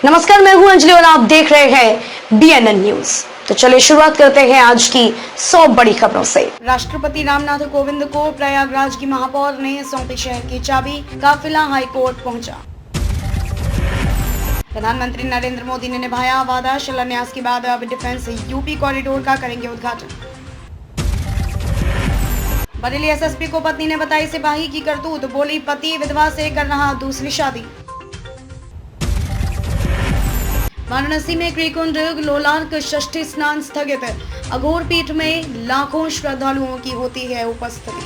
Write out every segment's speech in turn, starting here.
नमस्कार, मैं हूं अंजलि और आप देख रहे हैं BNN न्यूज। तो चलिए शुरुआत करते हैं आज की 100 बड़ी खबरों से। राष्ट्रपति रामनाथ कोविंद को प्रयागराज की महापौर ने सौंपी शहर की चाबी, काफिला हाईकोर्ट पहुंचा। प्रधानमंत्री नरेंद्र मोदी ने निभाया वादा, शिलान्यास के बाद अब डिफेंस यूपी कॉरिडोर का करेंगे उद्घाटन। बरेली एसएसपी को पत्नी ने बताई सिपाही की करतूत, बोली पति विधवा से कर रहा दूसरी शादी। वाराणसी में कृकुंड लोलार्क षष्ठी स्नान स्थगित, अघोर पीठ में लाखों श्रद्धालुओं की होती है उपस्थिति।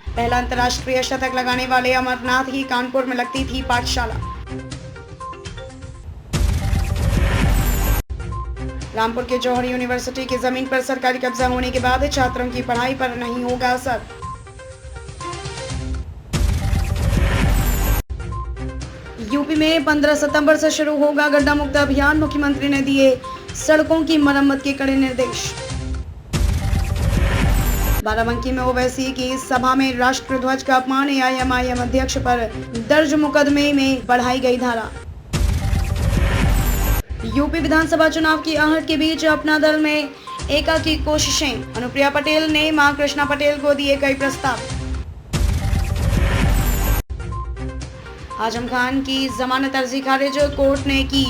पहला अंतर्राष्ट्रीय शतक लगाने वाले अमरनाथ की कानपुर में लगती थी पाठशाला। रामपुर के जौहर यूनिवर्सिटी की जमीन पर सरकारी कब्जा होने के बाद छात्रों की पढ़ाई पर नहीं होगा असर। यूपी में 15 सितंबर से शुरू होगा गड्ढा मुक्त अभियान, मुख्यमंत्री ने दिए सड़कों की मरम्मत के कड़े निर्देश। बाराबंकी में ओवैसी की सभा में राष्ट्रध्वज का अपमान, AIMIM अध्यक्ष पर दर्ज मुकदमे में बढ़ाई गई धारा। यूपी विधानसभा चुनाव की आहट के बीच अपना दल में एका की कोशिशें, अनुप्रिया पटेल ने मां कृष्णा पटेल को दिए कई प्रस्ताव। आजम खान की जमानत अर्जी खारिज, कोर्ट ने की।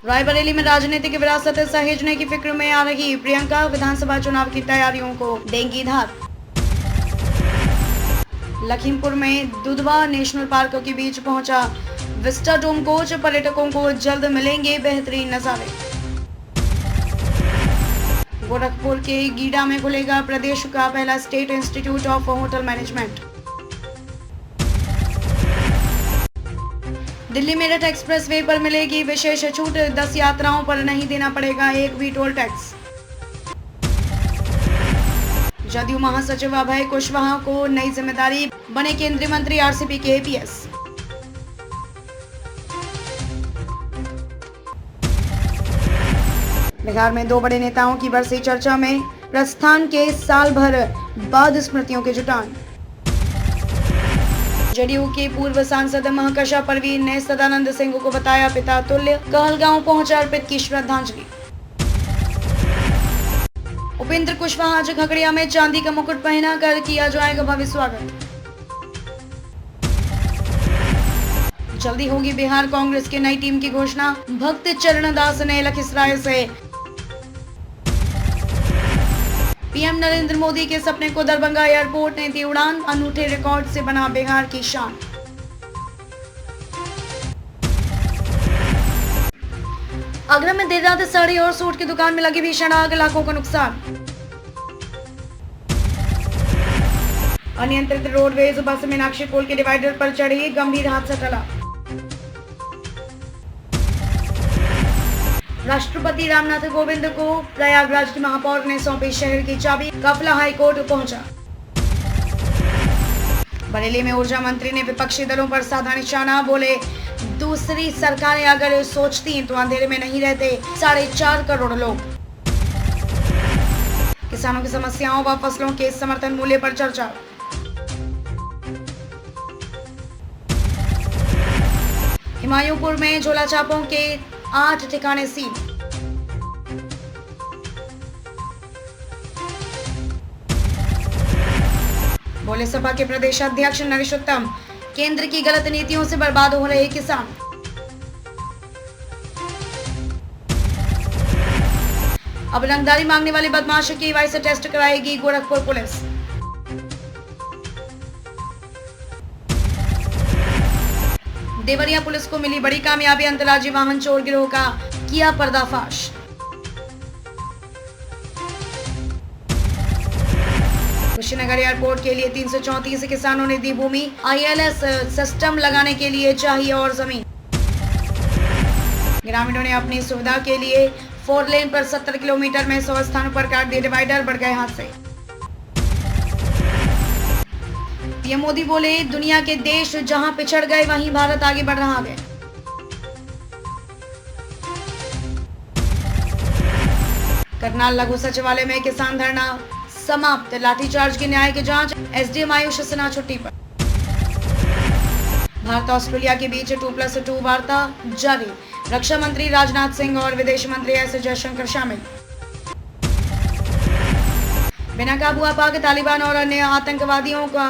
रायबरेली में राजनीतिक विरासत सहेजने की फिक्र में आ रही प्रियंका, विधानसभा चुनाव की तैयारियों को देंगी धार। लखीमपुर में दुधवा नेशनल पार्क के बीच पहुंचा विस्टा डोम कोच, पर्यटकों को जल्द मिलेंगे बेहतरीन नजारे। गोरखपुर के गीडा में खुलेगा प्रदेश का पहला state institute of hotel management. Delhi Meerut expressway पर मिलेगी विशेष छूट, 10 यात्राओं पर नहीं देना पड़ेगा एक भी टोल टैक्स। जदयू महासचिव अभय कुशवाहा को नई जिम्मेदारी, बने केंद्रीय मंत्री RCP के APS। बिहार में 2 बड़े नेताओं की बरसी चर्चा में, प्रस्थान के साल भर बाद स्मृतियों के जुटान। जदयू के पूर्व सांसद महकशा परवीन ने सदानंद सिंह को बताया पिता तुल्य, कहलगांव पहुंचा अर्पित की श्रद्धांजलि। उपेंद्र कुशवाहा आज खगड़िया में चांदी का मुकुट पहना कर किया जाएगा भव्य स्वागत। जल्दी होगी बिहार कांग्रेस की नई टीम की घोषणा, भक्त चरण दास ने लखीसराय से। पीएम नरेंद्र मोदी के सपने को दरभंगा एयरपोर्ट ने दी उड़ान, अनूठे रिकॉर्ड से बना बिहार की शान। आगरा में देर रात साड़ी और सूट की दुकान में लगी भीषण आग, लाखों का नुकसान। अनियंत्रित रोडवेज बस मीनाक्षी पुल के डिवाइडर पर चढ़ी, गंभीर हादसा टला। राष्ट्रपति रामनाथ कोविंद को प्रयागराज की महापौर ने सौंपी शहर की चाबी, काफिला हाईकोर्ट पहुंचा। बरेली में ऊर्जा मंत्री ने विपक्षी दलों पर साधा निशाना, बोले दूसरी सरकारें अगर सोचती तो अंधेरे में नहीं रहते 4.5 करोड़ लोग। किसानों की समस्याओं व फसलों के समर्थन मूल्य पर चर्चा। हिमायूपुर में झोला छापों के 8 ठिकाने सील। बोले सपा के प्रदेश अध्यक्ष नरेश उत्तम, केंद्र की गलत नीतियों से बर्बाद हो रहे किसान। अब रंगदारी मांगने वाले बदमाशों की KYC टेस्ट कराएगी गोरखपुर पुलिस। देवरिया पुलिस को मिली बड़ी कामयाबी, अंतर्राज्यीय वाहन चोर गिरोह का किया पर्दाफाश। कुशीनगर एयरपोर्ट के लिए 334 किसानों ने दी भूमि, ILS सिस्टम लगाने के लिए चाहिए और जमीन। ग्रामीणों ने अपनी सुविधा के लिए 4 लेन पर 70 किलोमीटर में 100 स्थानों पर काट दिए डिवाइडर, बढ़ गए हादसे। पीएम मोदी बोले दुनिया के देश जहां पिछड़ गए वहीं भारत आगे बढ़ रहा है। करनाल लघु सचिवालय में किसान धरना, समाप्त। लाठीचार्ज की न्यायिक जांच, एसडीएम आयुष सिन्हा छुट्टी पर। भारत ऑस्ट्रेलिया के बीच 2+2 वार्ता जारी, रक्षा मंत्री राजनाथ सिंह और विदेश मंत्री एस जयशंकर शामिल। बिना काबू पाक तालिबान और अन्य आतंकवादियों का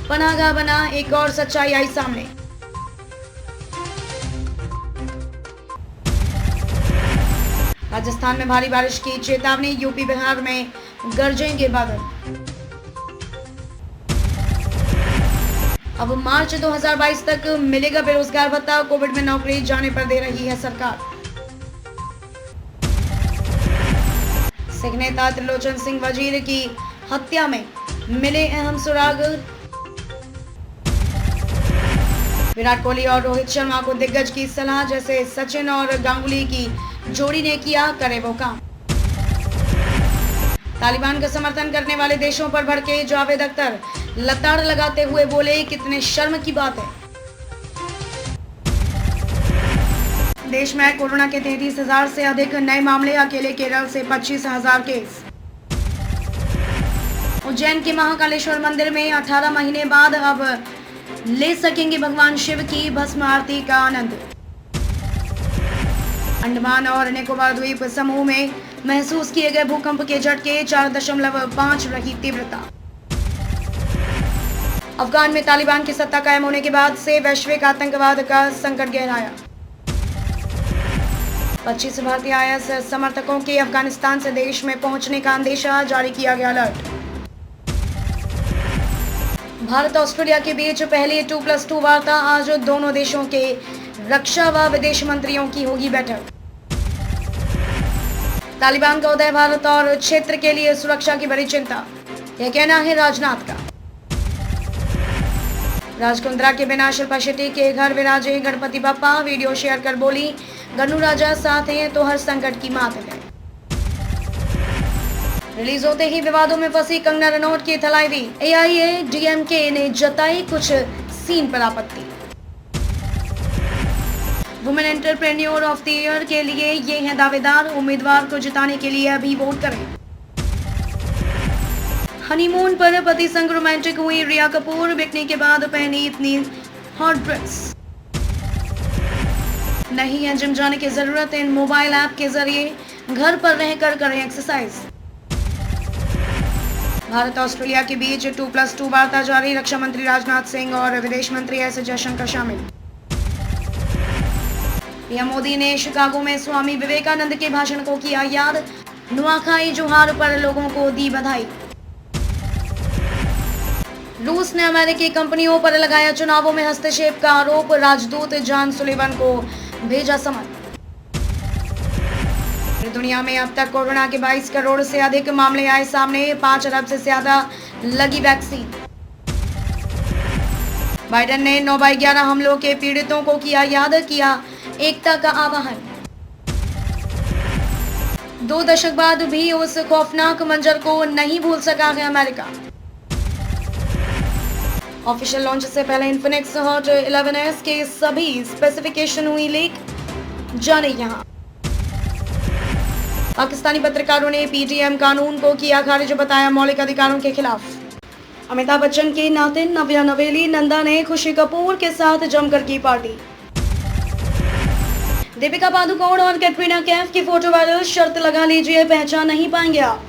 पनाहगाह बना, एक और सच्चाई आई सामने। राजस्थान में भारी बारिश की चेतावनी, यूपी बिहार में गरजेंगे बादल। अब मार्च 2022 तक मिलेगा बेरोजगार भत्ता, कोविड में नौकरी जाने पर दे रही है सरकार। सिख नेता त्रिलोचन सिंह वजीर की हत्या में मिले अहम सुराग, विराट कोहली और रोहित शर्मा को दिग्गज की सलाह, जैसे सचिन और गांगुली की जोड़ी ने किया करे वो काम। तालिबान का समर्थन करने वाले देशों पर भड़के जावेद अख्तर, लताड़ लगाते हुए बोले कितने शर्म की बात है। देश में कोरोना के 33,000 से अधिक नए मामले, अकेले केरल से 25,000 केस। उज्जैन के महाकालेश्वर मंदिर में 18 महीने बाद अब ले सकेंगे भगवान शिव की भस्म आरती का आनंद। अंडमान और निकोबार द्वीप समूह में महसूस किए गए भूकंप के झटके, 4.5 रही तीव्रता। अफगान में तालिबान की सत्ता कायम होने के बाद से वैश्विक आतंकवाद का संकट गहराया। 25 भारतीय आईएस समर्थकों के अफगानिस्तान से देश में पहुंचने का अंदेशा, जारी किया गया अलर्ट। भारत ऑस्ट्रेलिया के बीच पहली 2+2 वार्ता, आज दोनों देशों के रक्षा व विदेश मंत्रियों की होगी बैठक। तालिबान का उदय भारत और क्षेत्र के लिए सुरक्षा की बड़ी चिंता, यह कहना है राजनाथ का। राजकुंद्रा के बिना शिल्पा शेट्टी के घर विराजे गणपति बप्पा, वीडियो शेयर कर बोली गन्नू राजा साथ हैं तो हर संकट की मात है। रिलीज होते ही विवादों में फंसी कंगना रनौत की थलाइवी, एआईएडीएमके ने जताई कुछ सीन पर आपत्ति। Women entrepreneur of the year के लिए ये हैं दावेदार, उम्मीदवार को जिताने के लिए अभी वोट करें। हनीमून पर पति संग रोमांटिक हुई रिया कपूर, बिकने के बाद पहनी इतनी हॉट ड्रेस। नहीं है जिम जाने की जरूरत, इन मोबाइल ऐप के जरिए घर पर रहकर करें एक्सरसाइज। भारत ऑस्ट्रेलिया के बीच 2+2 वार्ता जारी, रक्षा मंत्री राजनाथ सिंह और विदेश मंत्री एस जयशंकर शामिल। पीएम मोदी ने शिकागो में स्वामी विवेकानंद के भाषण को किया याद, नुआखाई जोहार पर लोगों को दी बधाई। रूस ने अमेरिकी कंपनियों पर लगाया चुनावों में हस्तक्षेप का आरोप, राजदूत जॉन सुलिवन को भेजा समन। दुनिया में अब तक कोरोना के 22 करोड़ से अधिक मामले आए सामने, 5 अरब से ज्यादा लगी वैक्सीन। बाइडेन ने 9/11 हमलों के पीड़ितों को किया याद, किया एकता का आह्वान। 2 दशक बाद भी उस खौफनाक मंजर को नहीं भूल सका है अमेरिका। ऑफिशियल लॉन्च से पहले इन्फिनिक्स हॉट 11S के सभी स्पेसिफिकेशन हुई लीक, जाने यहां। पाकिस्तानी पत्रकारों ने पीटीएम कानून को किया खारिज, बताया मौलिक अधिकारों के खिलाफ। अमिताभ बच्चन के नाते नव्या नवेली नंदा ने खुशी कपूर के साथ जमकर की पार्टी। दीपिका पादुकोण और कैटरीना कैफ की फोटो वायरल, शर्त लगा लीजिए पहचान नहीं पाएंगे आप।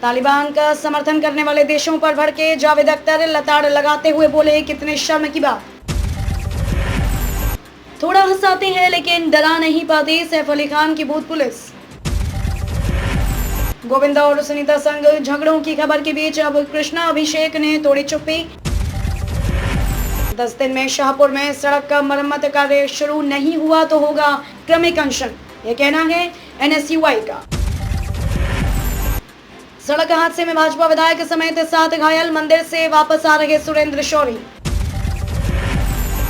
तालिबान का समर्थन करने वाले देशों पर भड़के जावेद अख्तर, लताड़ लगाते हुए बोले कितने शर्म की बात। थोड़ा हंसाते हैं लेकिन डरा नहीं पाती, सैफ अली खान की भूत पुलिस। गोविंदा और सुनीता संग झगड़ों की खबर के बीच अब कृष्णा अभिषेक ने तोड़ी चुप्पी। 10 दिन में शाहपुर में सड़क का मरम्मत कार्य शुरू नहीं हुआ तो होगा क्रमिक अनशन, यह कहना है एनएसयूआई का। सड़क हादसे में भाजपा विधायक समेत 7 घायल, मंदिर से वापस आ रहे सुरेंद्र शौरी।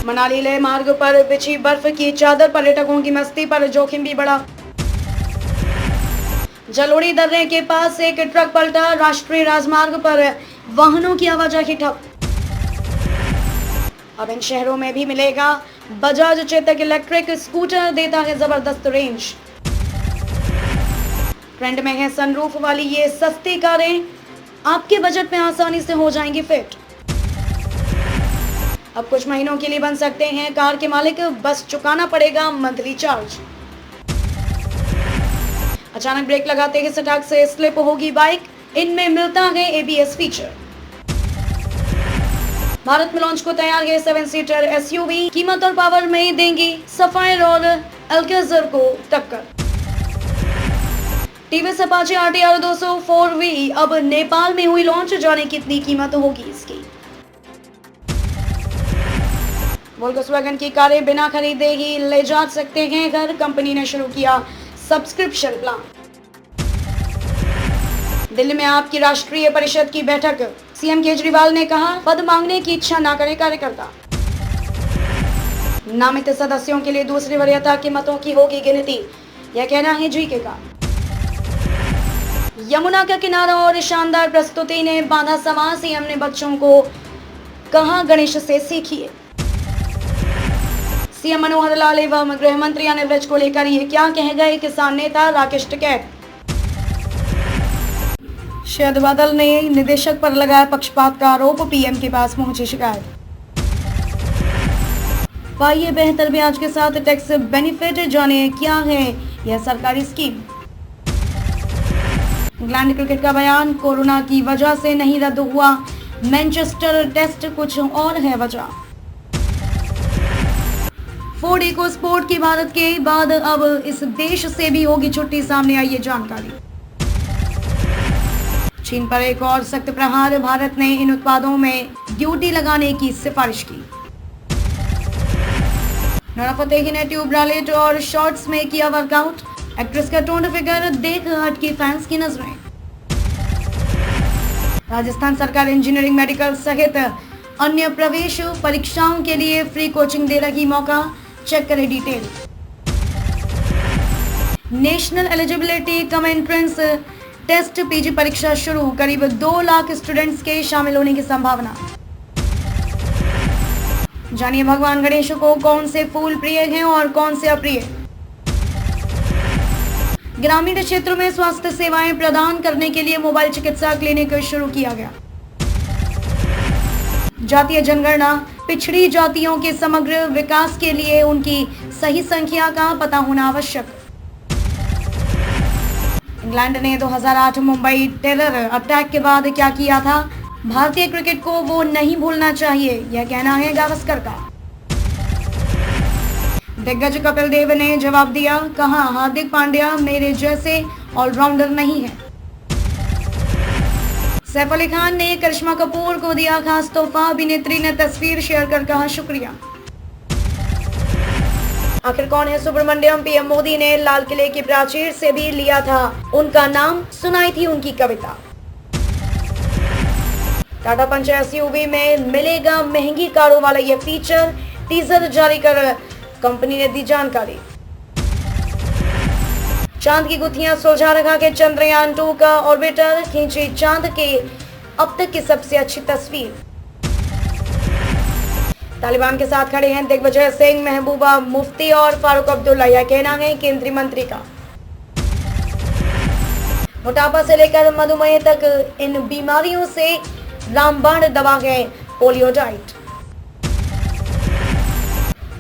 मनाली लेह मार्ग पर बिछी बर्फ की चादर, पर्यटकों की मस्ती पर जोखिम भी बढ़ा। जलोड़ी दर्रे के पास एक ट्रक पलटा, राष्ट्रीय राजमार्ग पर वाहनों की आवाजाही ठप। अब इन शहरों में भी मिलेगा बजाज चेतक इलेक्ट्रिक स्कूटर, देता है जबरदस्त रेंज। ट्रेंड में है सनरूफ वाली ये सस्ती कारें, आपके बजट में आसानी से हो जाएंगी फिट। अब कुछ महीनों के लिए बन सकते हैं कार के मालिक, बस चुकाना पड़ेगा मंथली चार्ज। अचानक ब्रेक लगाते ही सड़क से स्लिप होगी बाइक, इनमें मिलता है ABS फीचर। भारत में लॉन्च को तैयार है 7 सीटर SUV, कीमत और पावर में देंगी सफायर और अल्केज़र को टक्कर। टीवीएस अपाचे RTR 200 4V अब नेपाल में हुई लॉन्च, जाने कितनी कीमत होगी इसकी। वोल्क्सवैगन की कारें बिना खरीदे ही ले जा सकते हैं घर, कंपनी ने शुरू किया सब्सक्रिप्शन प्लान। दिल्ली में आपकी राष्ट्रीय परिषद की बैठक, CM केजरीवाल ने कहा पद मांगने की इच्छा न करे कार्यकर्ता। नामित सदस्यों के लिए दूसरी वरीयता के मतों की होगी गिनती, यह कहना है GK का। यमुना का किनारा और शानदार प्रस्तुति ने बांधा समा, CM ने बच्चों को कहा गणेश से सीखिए। CM मनोहर लाल एवं गृह मंत्री अनिल विज को लेकर ये क्या कह गए किसान नेता राकेश टिकैत। शरद बादल ने निदेशक पर लगाया पक्षपात का आरोप, PM के पास पहुंची शिकायत। पाइए बेहतर ब्याज के साथ टैक्स बेनिफिट, जाने क्या है यह सरकारी स्कीम। इंग्लैंड क्रिकेट का बयान, कोरोना की वजह से नहीं रद्द हुआ मैनचेस्टर टेस्ट, कुछ और है वजह। फोर्ड इको स्पोर्ट की भारत के बाद अब इस देश से भी होगी छुट्टी, सामने आई ये जानकारी। चीन पर एक और सख्त प्रहार, भारत ने इन उत्पादों में ड्यूटी लगाने की सिफारिश की। नोरा फतेही ने ट्यूब ब्रालेट और शॉर्ट्स में किया वर्कआउट, एक्ट्रेस का टोन्ड फिगर देख हटकी फैंस की नजरें। राजस्थान सरकार इंजीनियरिंग, मेडिकल सहित अन्य प्रवेश परीक्षाओं के लिए फ्री कोचिंग दे रही मौका, चेक करें detail. National eligibility cum entrance test PG परीक्षा शुरू, करीब 2 लाख स्टूडेंट्स के शामिल होने की संभावना। जानिए भगवान गणेश को कौन से फूल प्रिय हैं और कौन से अप्रिय। ग्रामीण क्षेत्रों में स्वास्थ्य सेवाएं प्रदान करने के लिए मोबाइल चिकित्सा क्लिनिक शुरू किया गया। जातीय जनगणना, पिछड़ी जातियों के समग्र विकास के लिए उनकी सही संख्या का पता होना आवश्यक। इंग्लैंड ने 2008 मुंबई टेरर अटैक के बाद क्या किया था, भारतीय क्रिकेट को वो नहीं भूलना चाहिए, यह कहना है गावस्कर का। दिग्गज कपिल देव ने जवाब दिया, कहा हार्दिक पांड्या मेरे जैसे ऑलराउंडर नहीं है। सैफ अली खान ने करिश्मा कपूर को दिया खास तोहफा, अभिनेत्री ने तस्वीर शेयर कर कहा शुक्रिया। आखिर कौन है सुब्रमण्यम, PM मोदी ने लाल किले की प्राचीर से भी लिया था उनका नाम, सुनाई थी उनकी कविता। टाटा पंच SUV में मिलेगा महंगी कारों वाला यह फीचर, टीजर जारी कर कंपनी ने दी जानकारी। चांद की गुत्थियां सुलझा रखा के चंद्रयान 2 का ऑर्बिटर, खींची चांद के अब तक की सबसे अच्छी तस्वीर। तालिबान के साथ खड़े हैं दिग्विजय सिंह, महबूबा मुफ्ती और फारूक अब्दुल्ला, यह कहना है केंद्रीय मंत्री का। मोटापा से लेकर मधुमेह तक इन बीमारियों से रामबाण दवा है पोलियो डाइट।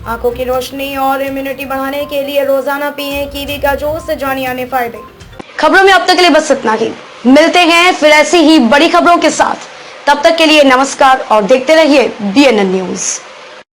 आंखों की रोशनी और इम्यूनिटी बढ़ाने के लिए रोजाना पिएं कीवी का जूस, जानिए आने फायदे। खबरों में अब तक के लिए बस इतना ही, मिलते हैं फिर ऐसी ही बड़ी खबरों के साथ, तब तक के लिए नमस्कार और देखते रहिए BNN न्यूज।